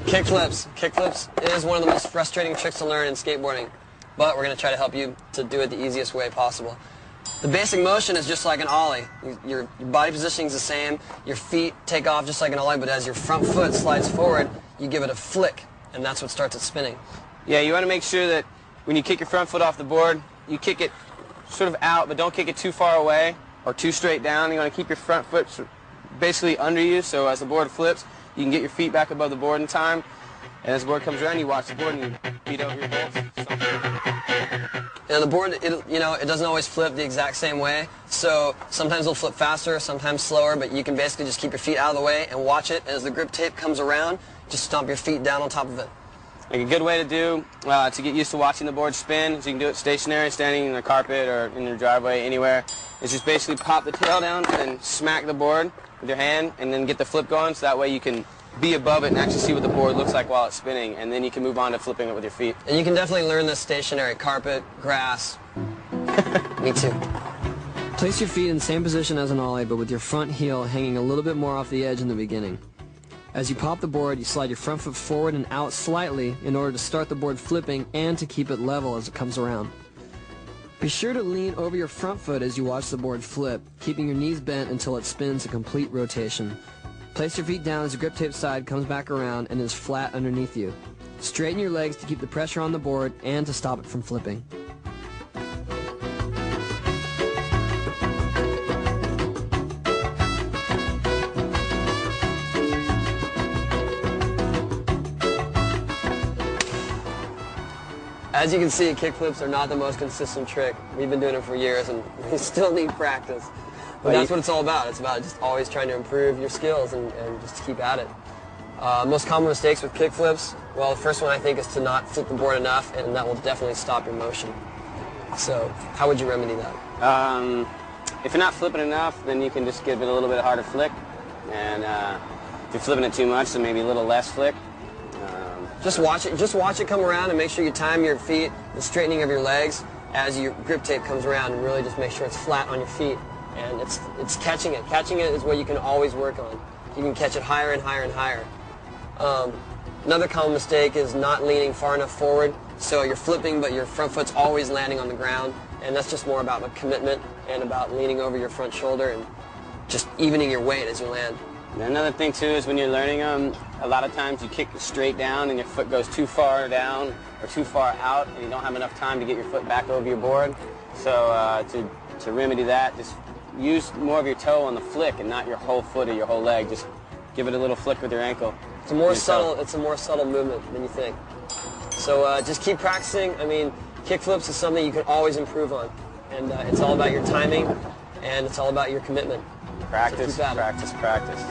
Kickflips. Kickflips is one of the most frustrating tricks to learn in skateboarding, but we're going to try to help you to do it the easiest way possible. The basic motion is just like an ollie. Your body positioning is the same, your feet take off just like an ollie, but as your front foot slides forward, you give it a flick, and that's what starts it spinning. Yeah, you want to make sure that when you kick your front foot off the board, you kick it sort of out, but don't kick it too far away or too straight down. You want to keep your front foot basically under you, so as the board flips, you can get your feet back above the board in time, and as the board comes around, you watch the board and you beat over your bolts. And the board, it doesn't always flip the exact same way, so sometimes it'll flip faster, sometimes slower, but you can basically just keep your feet out of the way and watch it. As the grip tape comes around, just stomp your feet down on top of it. Like a good way to do, to get used to watching the board spin, so you can do it stationary, standing in the carpet or in your driveway, anywhere, is just basically pop the tail down and then smack the board with your hand and then get the flip going, so that way you can be above it and actually see what the board looks like while it's spinning, and then you can move on to flipping it with your feet. And you can definitely learn this stationary, carpet, grass. Me too. Place your feet in the same position as an ollie, but with your front heel hanging a little bit more off the edge in the beginning. As you pop the board, you slide your front foot forward and out slightly in order to start the board flipping and to keep it level as it comes around. Be sure to lean over your front foot as you watch the board flip, keeping your knees bent until it spins a complete rotation. Place your feet down as the grip tape side comes back around and is flat underneath you. Straighten your legs to keep the pressure on the board and to stop it from flipping. As you can see, kickflips are not the most consistent trick. We've been doing it for years and we still need practice. But that's what it's all about. It's about just always trying to improve your skills and just keep at it. Most common mistakes with kickflips, well, the first one I think is to not flip the board enough, and that will definitely stop your motion. So how would you remedy that? If you're not flipping enough, then you can just give it a little bit harder flick. And if you're flipping it too much, then maybe a little less flick. Just watch it come around and make sure you time your feet, the straightening of your legs as your grip tape comes around, and really just make sure it's flat on your feet. And it's catching it. Catching it is what you can always work on. You can catch it higher and higher and higher. Another common mistake is not leaning far enough forward, so you're flipping but your front foot's always landing on the ground, and that's just more about a commitment and about leaning over your front shoulder and just evening your weight as you land. And another thing too is when you're learning them, a lot of times you kick straight down and your foot goes too far down or too far out, and you don't have enough time to get your foot back over your board. So to remedy that, just use more of your toe on the flick and not your whole foot or your whole leg. Just give it a little flick with your ankle. It's a more subtle movement than you think. So just keep practicing. I mean, kickflips is something you can always improve on, and it's all about your timing, and it's all about your commitment. Practice, practice, practice.